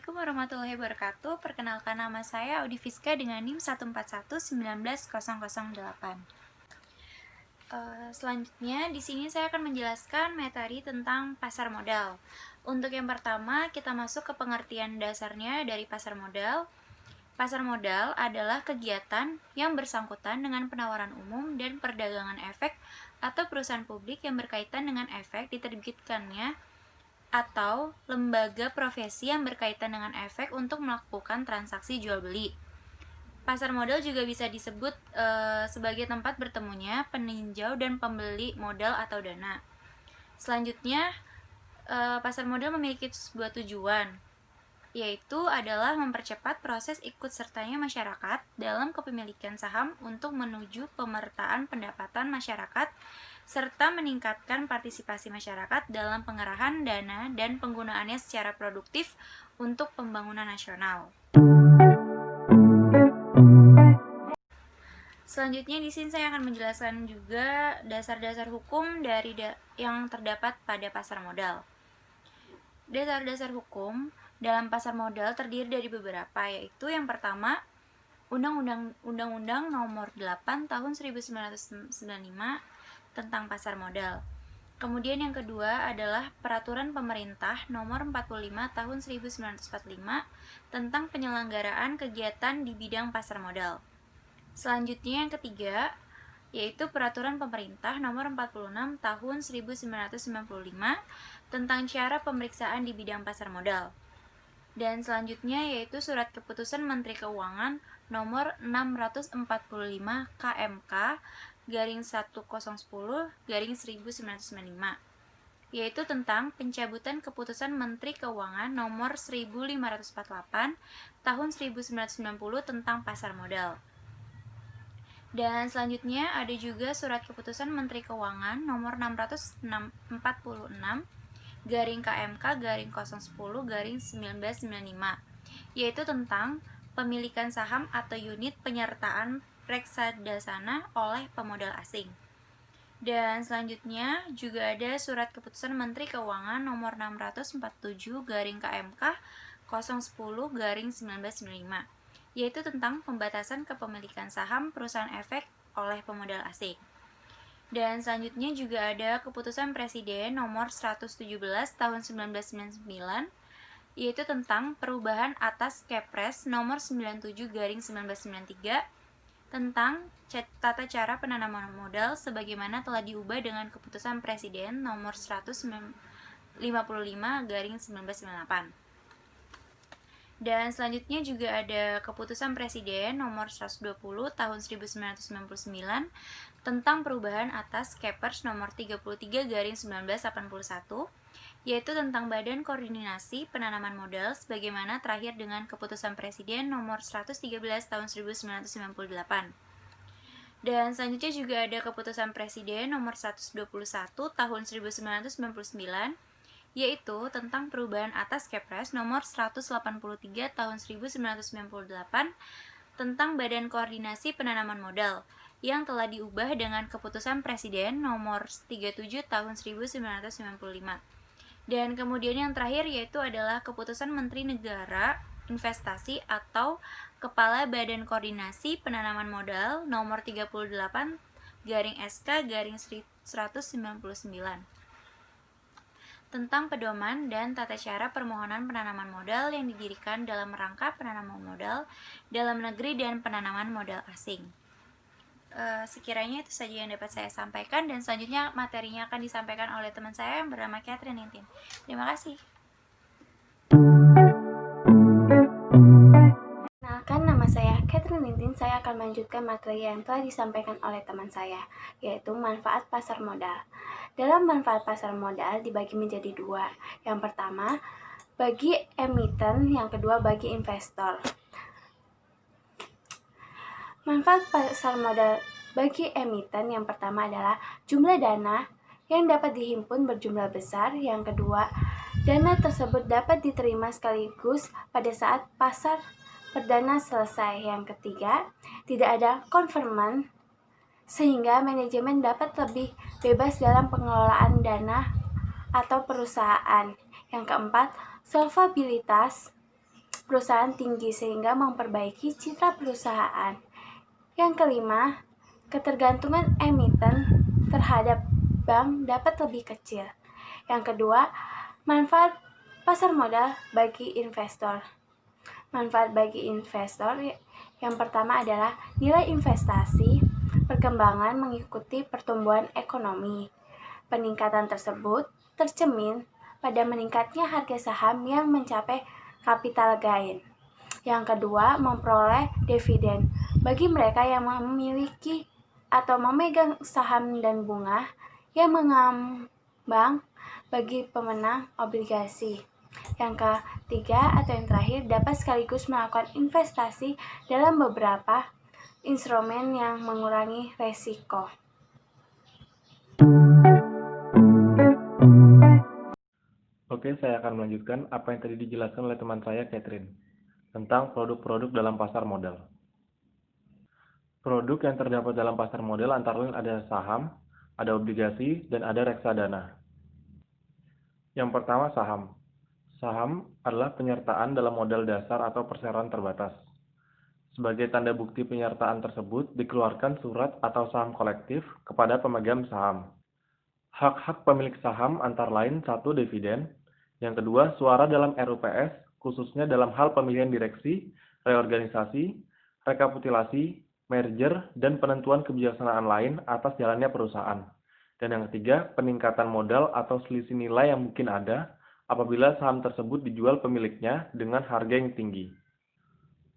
Assalamualaikum warahmatullahi wabarakatuh. Perkenalkan, nama saya Audi Fiska dengan NIM 141191008. Selanjutnya di sini saya akan menjelaskan materi tentang pasar modal. Untuk yang pertama, kita masuk ke pengertian dasarnya dari pasar modal. Pasar modal adalah kegiatan yang bersangkutan dengan penawaran umum dan perdagangan efek atau perusahaan publik yang berkaitan dengan efek diterbitkannya atau lembaga profesi yang berkaitan dengan efek untuk melakukan transaksi jual beli. Pasar modal juga bisa disebut sebagai tempat bertemunya peninjau dan pembeli modal atau dana. Selanjutnya, pasar modal memiliki sebuah tujuan, yaitu adalah mempercepat proses ikut sertanya masyarakat dalam kepemilikan saham untuk menuju pemertaan pendapatan masyarakat serta meningkatkan partisipasi masyarakat dalam pengerahan dana dan penggunaannya secara produktif untuk pembangunan nasional. Selanjutnya di sini saya akan menjelaskan juga dasar-dasar hukum dari yang terdapat pada pasar modal. Dasar-dasar hukum dalam pasar modal terdiri dari beberapa, yaitu yang pertama, Undang-Undang Nomor 8 Tahun 1995 tentang pasar modal. Kemudian yang kedua adalah Peraturan Pemerintah Nomor 45 Tahun 1945 tentang penyelenggaraan kegiatan di bidang pasar modal. Selanjutnya yang ketiga yaitu Peraturan Pemerintah Nomor 46 Tahun 1995 tentang cara pemeriksaan di bidang pasar modal. Dan selanjutnya yaitu Surat Keputusan Menteri Keuangan Nomor 645 KMK _1010 _1995, yaitu tentang pencabutan Keputusan Menteri Keuangan Nomor 1548 Tahun 1990 tentang pasar modal. Dan selanjutnya ada juga Surat Keputusan Menteri Keuangan Nomor 646 KMK _010 _1995, yaitu tentang pemilikan saham atau unit penyertaan reksadana oleh pemodal asing. Dan selanjutnya juga ada Surat Keputusan Menteri Keuangan Nomor 647 KMK _010 _1995, yaitu tentang pembatasan kepemilikan saham perusahaan efek oleh pemodal asing. Dan selanjutnya juga ada Keputusan Presiden Nomor 117 Tahun 1999, yaitu tentang perubahan atas Kepres Nomor 97/1993 tentang tata cara penanaman modal sebagaimana telah diubah dengan Keputusan Presiden Nomor 155/1998. Dan selanjutnya juga ada Keputusan Presiden Nomor 120 Tahun 1999 tentang perubahan atas Kepres Nomor 33/1981, yaitu tentang Badan Koordinasi Penanaman Modal sebagaimana terakhir dengan Keputusan Presiden Nomor 113 Tahun 1998. Dan selanjutnya juga ada Keputusan Presiden Nomor 121 Tahun 1999, yaitu tentang perubahan atas Kepres Nomor 183 Tahun 1998 tentang Badan Koordinasi Penanaman Modal yang telah diubah dengan Keputusan Presiden Nomor 37 Tahun 1995. Dan kemudian yang terakhir yaitu adalah Keputusan Menteri Negara Investasi atau Kepala Badan Koordinasi Penanaman Modal Nomor 38/SK/199 tentang pedoman dan tata cara permohonan penanaman modal yang didirikan dalam rangka penanaman modal dalam negeri dan penanaman modal asing. Sekiranya itu saja yang dapat saya sampaikan, dan selanjutnya materinya akan disampaikan oleh teman saya yang bernama Catherine Nintin. Terima kasih. Kenalkan, nama saya Catherine Nintin. Saya akan melanjutkan materi yang telah disampaikan oleh teman saya, yaitu manfaat pasar modal. Dalam manfaat pasar modal dibagi menjadi dua. Yang pertama, bagi emiten, yang kedua bagi investor. Manfaat pasar modal bagi emiten yang pertama adalah jumlah dana yang dapat dihimpun berjumlah besar. Yang kedua, dana tersebut dapat diterima sekaligus pada saat pasar perdana selesai. Yang ketiga, tidak ada konvermen sehingga manajemen dapat lebih bebas dalam pengelolaan dana atau perusahaan. Yang keempat, solvabilitas perusahaan tinggi sehingga memperbaiki citra perusahaan. Yang kelima, ketergantungan emiten terhadap bank dapat lebih kecil. Yang kedua, manfaat pasar modal bagi investor. Manfaat bagi investor yang pertama adalah nilai investasi, perkembangan mengikuti pertumbuhan ekonomi. Peningkatan tersebut tercermin pada meningkatnya harga saham yang mencapai capital gain. Yang kedua, memperoleh dividen. Bagi mereka yang memiliki atau memegang saham dan bunga yang mengambang bagi pemenang obligasi. Yang ketiga atau yang terakhir, dapat sekaligus melakukan investasi dalam beberapa instrumen yang mengurangi resiko. Oke, saya akan melanjutkan apa yang tadi dijelaskan oleh teman saya, Catherine, tentang produk-produk dalam pasar modal. Produk yang terdapat dalam pasar modal antara lain ada saham, ada obligasi, dan ada reksadana. Yang pertama, saham. Saham adalah penyertaan dalam modal dasar atau perseroan terbatas. Sebagai tanda bukti penyertaan tersebut, dikeluarkan surat atau saham kolektif kepada pemegang saham. Hak-hak pemilik saham antara lain satu, dividen. Yang kedua, suara dalam RUPS, khususnya dalam hal pemilihan direksi, reorganisasi, rekapitulasi, merger, dan penentuan kebijaksanaan lain atas jalannya perusahaan. Dan yang ketiga, peningkatan modal atau selisih nilai yang mungkin ada apabila saham tersebut dijual pemiliknya dengan harga yang tinggi.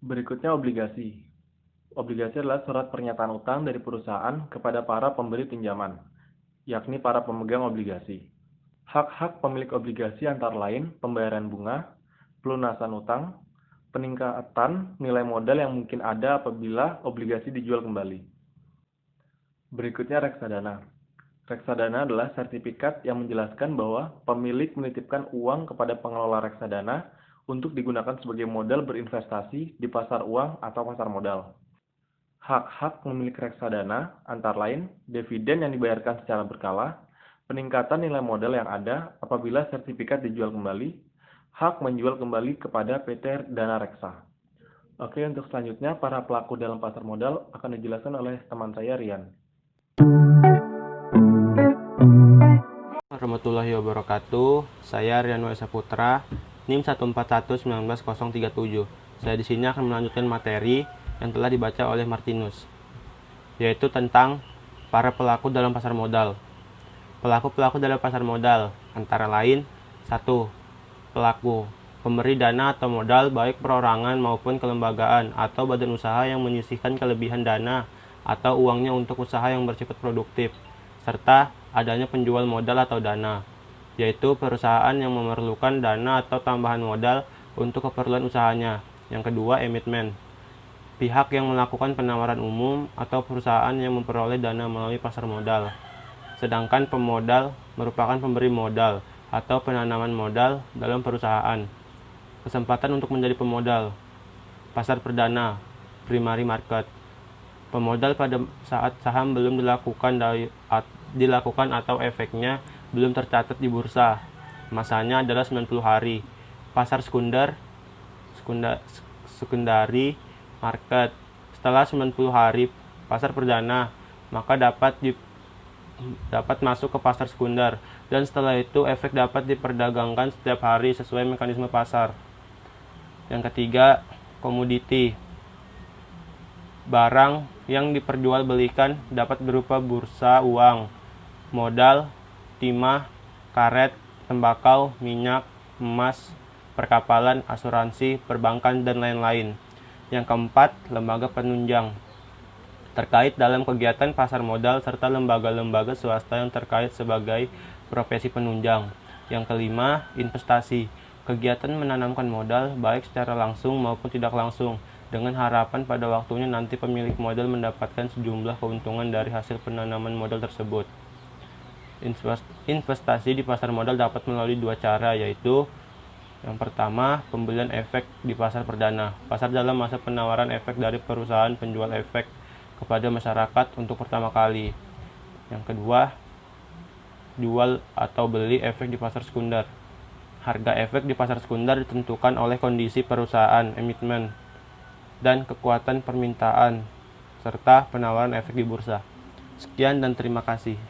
Berikutnya obligasi. Obligasi adalah surat pernyataan utang dari perusahaan kepada para pemberi pinjaman, yakni para pemegang obligasi. Hak-hak pemilik obligasi antara lain pembayaran bunga, pelunasan utang, peningkatan nilai modal yang mungkin ada apabila obligasi dijual kembali. Berikutnya reksadana. Reksadana adalah sertifikat yang menjelaskan bahwa pemilik menitipkan uang kepada pengelola reksadana untuk digunakan sebagai modal berinvestasi di pasar uang atau pasar modal. Hak-hak pemilik reksadana antara lain dividen yang dibayarkan secara berkala, peningkatan nilai modal yang ada apabila sertifikat dijual kembali, hak menjual kembali kepada PT Dana Reksa. Oke, untuk selanjutnya para pelaku dalam pasar modal akan dijelaskan oleh teman saya Rian. Warahmatullahi wabarakatuh. Saya Riano Esa Putra, NIM 1411937. Saya di sini akan melanjutkan materi yang telah dibaca oleh Martinus, yaitu tentang para pelaku dalam pasar modal. Pelaku-pelaku dalam pasar modal antara lain 1. Pelaku pemberi dana atau modal baik perorangan maupun kelembagaan atau badan usaha yang menyisihkan kelebihan dana atau uangnya untuk usaha yang bersifat produktif, serta adanya penjual modal atau dana, yaitu perusahaan yang memerlukan dana atau tambahan modal untuk keperluan usahanya. Yang kedua, emitmen, pihak yang melakukan penawaran umum atau perusahaan yang memperoleh dana melalui pasar modal. Sedangkan pemodal merupakan pemberi modal atau penanaman modal dalam perusahaan. Kesempatan untuk menjadi pemodal. Pasar perdana, primary market. Pemodal pada saat saham belum dilakukan atau efeknya belum tercatat di bursa. Masanya adalah 90 hari. Pasar secondary market. Setelah 90 hari pasar perdana, maka dapat masuk ke pasar sekunder, dan setelah itu efek dapat diperdagangkan setiap hari sesuai mekanisme pasar. Yang ketiga, komoditi. Barang yang diperjualbelikan dapat berupa bursa uang, modal, timah, karet, tembakau, minyak, emas, perkapalan, asuransi, perbankan, dan lain-lain. Yang keempat, lembaga penunjang. Terkait dalam kegiatan pasar modal serta lembaga-lembaga swasta yang terkait sebagai profesi penunjang. Yang kelima, investasi. Kegiatan menanamkan modal baik secara langsung maupun tidak langsung, dengan harapan pada waktunya nanti pemilik modal mendapatkan sejumlah keuntungan dari hasil penanaman modal tersebut. Investasi di pasar modal dapat melalui dua cara, yaitu yang pertama, pembelian efek di pasar perdana. Pasar dalam masa penawaran efek dari perusahaan penjual efek kepada masyarakat untuk pertama kali. Yang kedua, jual atau beli efek di pasar sekunder. Harga efek di pasar sekunder ditentukan oleh kondisi perusahaan emiten dan kekuatan permintaan, serta penawaran efek di bursa. Sekian dan terima kasih.